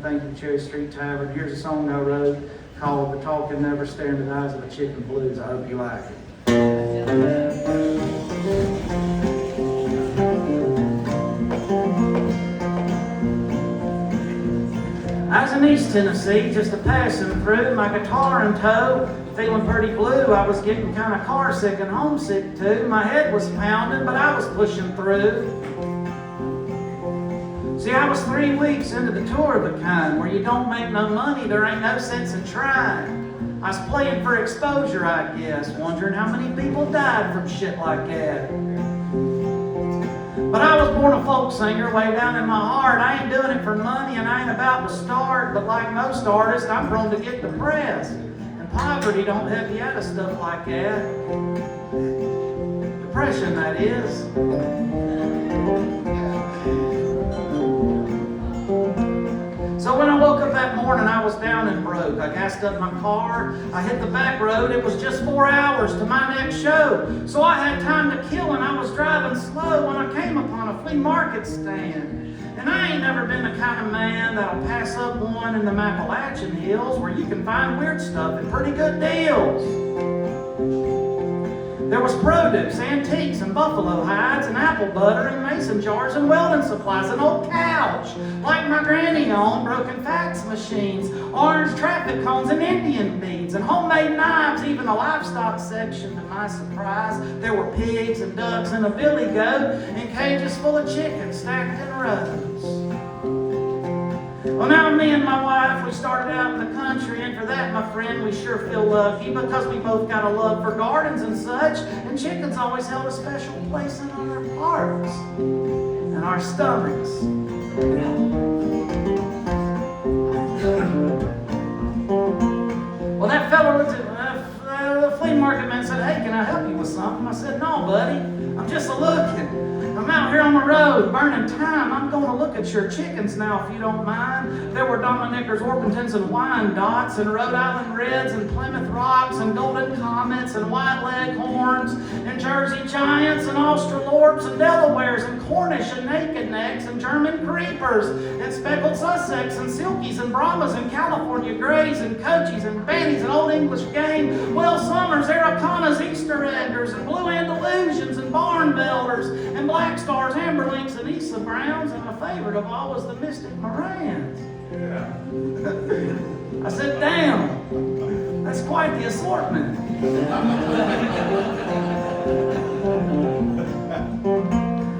Thank you, Cherry Street Tavern. Here's a song I wrote called "The Talking Never Stare in the Eyes of a Chicken Blues." I hope you like it. I was in East Tennessee, just a passing through, my guitar in tow, feeling pretty blue. I was getting kind of car sick and homesick too. My head was pounding, but I was pushing through. See, I was 3 weeks into the tour of the kind where you don't make no money, there ain't no sense in trying. I was playing for exposure, I guess, wondering how many people died from shit like that. But I was born a folk singer way down in my heart. I ain't doing it for money and I ain't about to start, but like most artists, I'm prone to get depressed. And poverty don't help you out of stuff like that. Depression, that is. So when I woke up that morning, I was down and broke. I gassed up my car. I hit the back road. It was just 4 hours to my next show. So I had time to kill and I was driving slow when I came upon a flea market stand. And I ain't never been the kind of man that'll pass up one in the Appalachian Hills where you can find weird stuff at pretty good deals. There was produce, antiques, and buffalo hides, and apple butter, and mason jars, and welding supplies, an old couch, like my granny owned, broken fax machines, orange traffic cones, and Indian beads, and homemade knives, even the livestock section. To my surprise, there were pigs and ducks and a billy goat, and cages full of chickens stacked in rows. Well, now me and my wife, we started out in the country, and for that, my friend, we sure feel lucky because we both got a love for gardens and such, and chickens always held a special place in our hearts and our stomachs. Well, that fella looked at the flea market man said, "Hey, can I help you with something?" I said, "No, buddy, I'm just a-looking. I'm out here on the road, burning time. I'm going to look at your chickens now, if you don't mind." There were Dominickers, Orpingtons, and Wyandottes, and Rhode Island Reds, and Plymouth Rocks, and Golden Comets, and White Leghorns, and Jersey Giants, and Australorps, and Delawares, and Cornish, and Naked Necks, and German Creepers, and Speckled Sussex, and Silkies, and Brahmas, and California Greys, and Coachies, and Banties, and Old English Game, Well Summers, Arapanas, Easter Eggers, and Blue Andalusians, and Barn Builders, and Black Stars, Amberlinks, and Issa Browns, and my favorite of all was the Mystic Morans. Yeah. I said, "Damn, that's quite the assortment."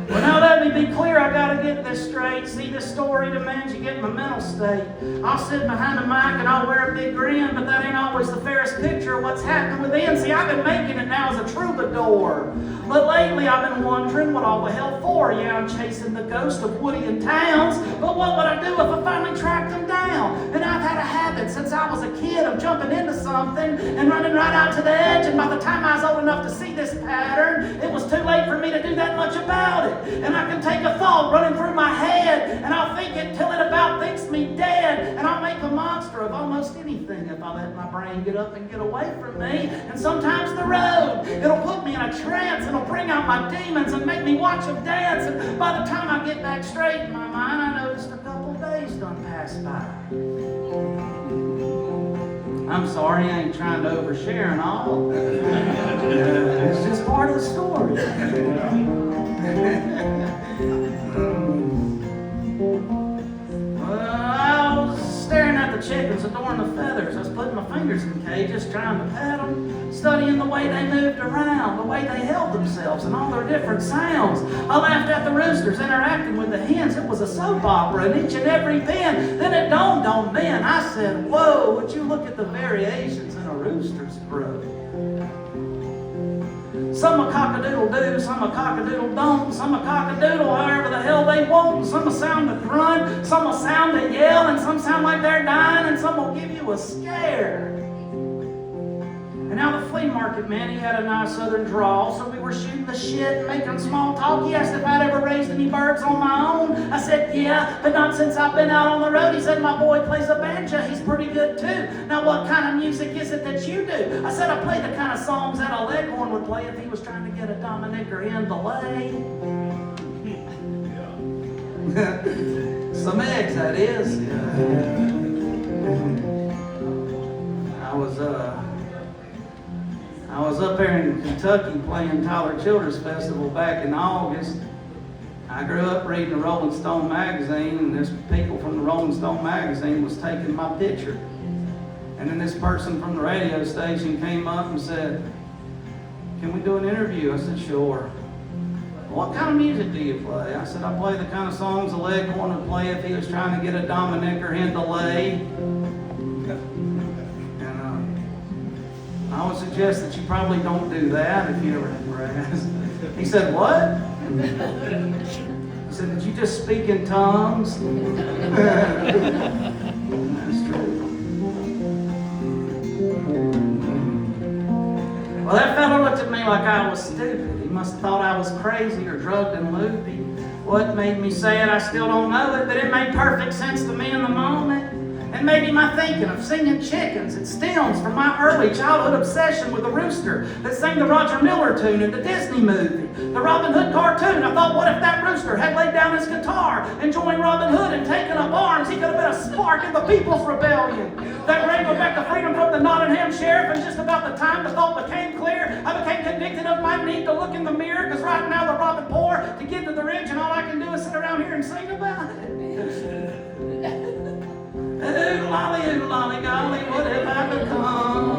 Well, now let me be clear, I gotta get this straight. See, this story demands you get my mental state. I'll sit behind a mic and I'll wear a big grin, but that ain't always the fairest picture of what's happening within. See, I've been making it now as a troubadour. But lately I've been wondering what all the hell for. Yeah, I'm chasing the ghost of Woody and Towns, but what would I do if I finally tracked them down? And I've had a habit since I was a kid of jumping into something and running right out to the edge, and by the time I was old enough to see this pattern, it was too late for me to do that much about it. And I can take a thought running through my head, and I'll think it till it about thinks me dead, and I'll make a monster of almost anything if I let my brain get up and get away from me. And sometimes the road, it'll put me in a trance, and it'll bring out my demons and make me watch them dance, and by the time I get back straight in my mind, I noticed a couple days done passed by. I'm sorry, I ain't trying to overshare and all. It's just part of the story. Well, I was staring at the chickens, adoring the feathers. I was putting my fingers in cages, trying to pet them, studying the way they moved around, the way they held themselves, and all their different sounds. I laughed at the roosters interacting with the hens. It was a soap opera in each and every pen. Then it dawned on me, and I said, "Whoa, would you look at the variations in a rooster's crow? Some a cock-a-doodle do, some a cock-a-doodle don't, some a cock-a-doodle however the hell they want, and some will sound a grunt, some will sound a yell, and some sound like they're dying, and some will give you a scare." And now the flea market man, he had a nice southern drawl, so we were shooting the shit and making small talk. He asked if I'd ever raised any birds on my own. I said, "Yeah, but not since I've been out on the road." He said, "My boy plays a banjo, he's pretty good too. Now what kind of music is it that you do?" I said, "I play the kind of songs that a leghorn would play if he was trying to get a Dominicker in the lay." Some eggs, that is. I was up there in Kentucky playing Tyler Children's Festival back in August. I grew up reading the Rolling Stone magazine, and this people from the Rolling Stone magazine was taking my picture. And then this person from the radio station came up and said, "Can we do an interview?" I said, "Sure." "What kind of music do you play?" I said, "I play the kind of songs a Leghorn would play if he was trying to get a Dominicker hen to lay." I would suggest that you probably don't do that if you ever have brass. He said, "What?" He said, "Did you just speak in tongues?" That's true. Well, that fellow looked at me like I was stupid. He must have thought I was crazy or drugged and loopy. What made me say it, I still don't know it, but it made perfect sense to me in the moment. And maybe my thinking of singing chickens, it stems from my early childhood obsession with the rooster that sang the Roger Miller tune in the Disney movie, the Robin Hood cartoon. I thought, what if that rooster had laid down his guitar and joined Robin Hood and taken up arms? He could have been a spark in the People's Rebellion that brought back the freedom from the Nottingham sheriff. And just about the time the thought became clear, I became convicted of my need to look in the mirror, because right now the robbing poor to get to the rich, and all I can do is sit around here and sing about it. Oodle lolly, golly, what have I become?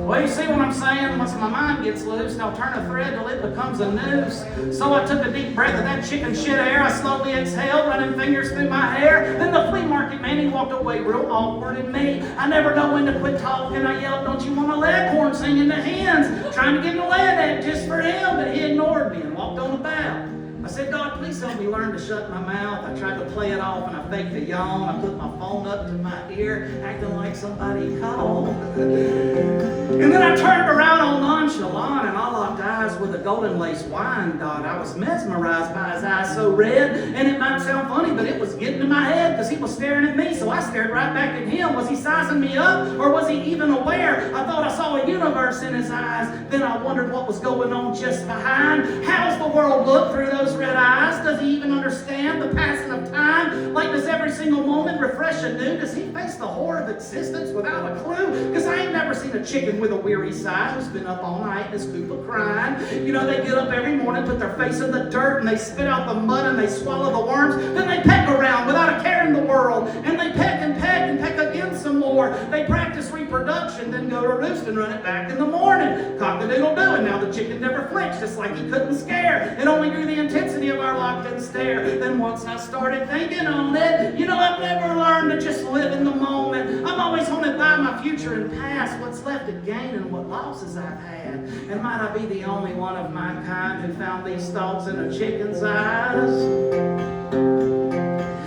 Well, you see what I'm saying? Once my mind gets loose, I'll turn a thread till it becomes a noose. So I took a deep breath of that chicken shit air. I slowly exhaled, running fingers through my hair. Then the flea market man, he walked away real awkward, and me, I never know when to quit talking. I yelled, "Don't you want a Leghorn singing the hens?" Trying to get in the way of that just for him, but he ignored me and walked on about. I said, "God, please help me learn to shut my mouth." I tried to play it off and I faked a yawn. I put my phone up to my ear, acting like somebody called. And then I turned around all nonchalant and I locked eyes with a golden lace wine dot. I was mesmerized by his eyes so red, and it might sound funny, but it was getting in my head because he was staring at me, so I stared right back at him. Was he sizing me up, or was he even aware? I thought I saw a universe in his eyes. Then I wondered what was going on just behind. How's the world look through those red eyes? Does he even understand the passing of time? Like, does every single moment refresh anew? Does he face the horror of existence without a clue? Because I ain't never seen a chicken with a weary sigh who's been up all night in his coop of crying. You know, they get up every morning, put their face in the dirt, and they spit out the mud and they swallow the worms. Then they peck around without a care in the world, and they peck and peck and peck again some more. They practice reproduction, then go to roost and run it back in the morning. Cock-a-doodle-doo, and now the chicken never flinched, just like he couldn't scare. It only grew the intensity of our locked-in stare. Then once I started thinking on it, you know, I've never learned to just live in the moment. I'm always haunted by my future and past, what's left to gain and what losses I've had. And might I be the only one of my kind who found these thoughts in a chicken's eyes?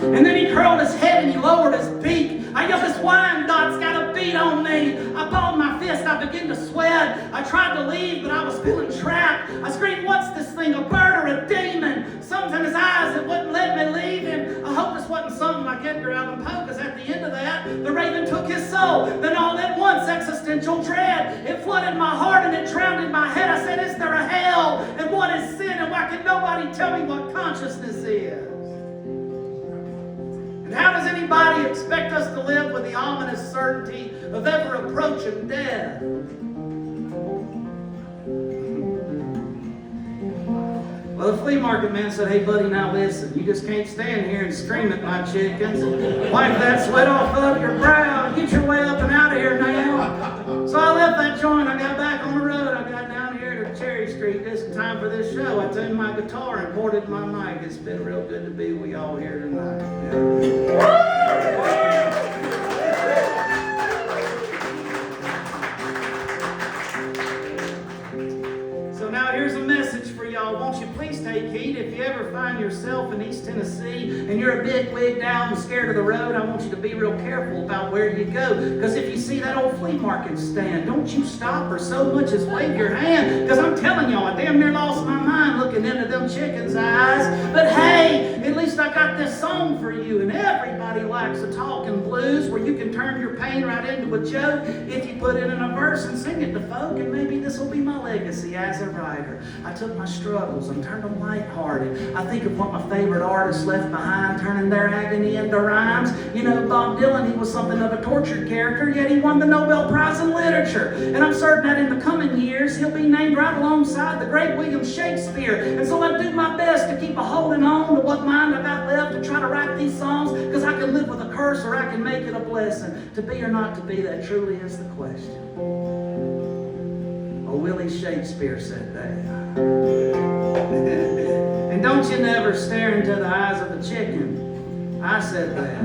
And then he curled his head and he lowered his beak. I yelled, "This wine dot's got a beat on me." I balled my fist, I began to sweat. I tried to leave, but I was feeling trapped. I screamed, "What's this thing, a bird or a demon?" Something in his eyes that wouldn't let me leave him. I hope this wasn't something like Edgar Allan Poe, because at the end of that, the raven took his soul. Then all at once, existential dread, it flooded my heart and it drowned in my head. I said, "Is there a hell? And what is sin? And why can nobody tell me what consciousness is?" And how does anybody expect us to live with the ominous certainty of ever approaching death? Well, the flea market man said, "Hey, buddy, now listen. You just can't stand here and scream at my chickens. Wipe that sweat off of your brow and get your way up and out of here now." So I left that joint. I got back on the road. I got down here to Cherry Street just in time for this show. I tuned my guitar and ported my mic. It's been real good to be with y'all here tonight. So now here's a message for y'all. Won't you please take heed? If you ever find yourself in East Tennessee and you're a bit wigged out and scared of the road, I want you to be real careful about where you go. Because if you see that old flea market stand, don't you stop or so much as wave your hand. Because I'm telling y'all, I damn near lost my mind looking into them chickens' eyes. But hey, at least I got this song for you. And everybody likes a talking blues where you can turn your pain right into a joke if you put it in a verse and sing it to folk. And maybe this will be my legacy as a writer. I took my struggles and turned them lighthearted. I think of what my favorite artists left behind, turning their agony into rhymes. You know, Bob Dylan, he was something of a tortured character, yet he won the Nobel Prize in Literature. And I'm certain that in the coming years, he'll be named right alongside the great William Shakespeare. And so I do my best to keep a holding on to what mind I got left to try to write these songs, because I can live with a curse or I can make it a blessing. To be or not to be, that truly is the question. Oh, Willie Shakespeare said that. And don't you never stare into the eyes of a chicken. I said that.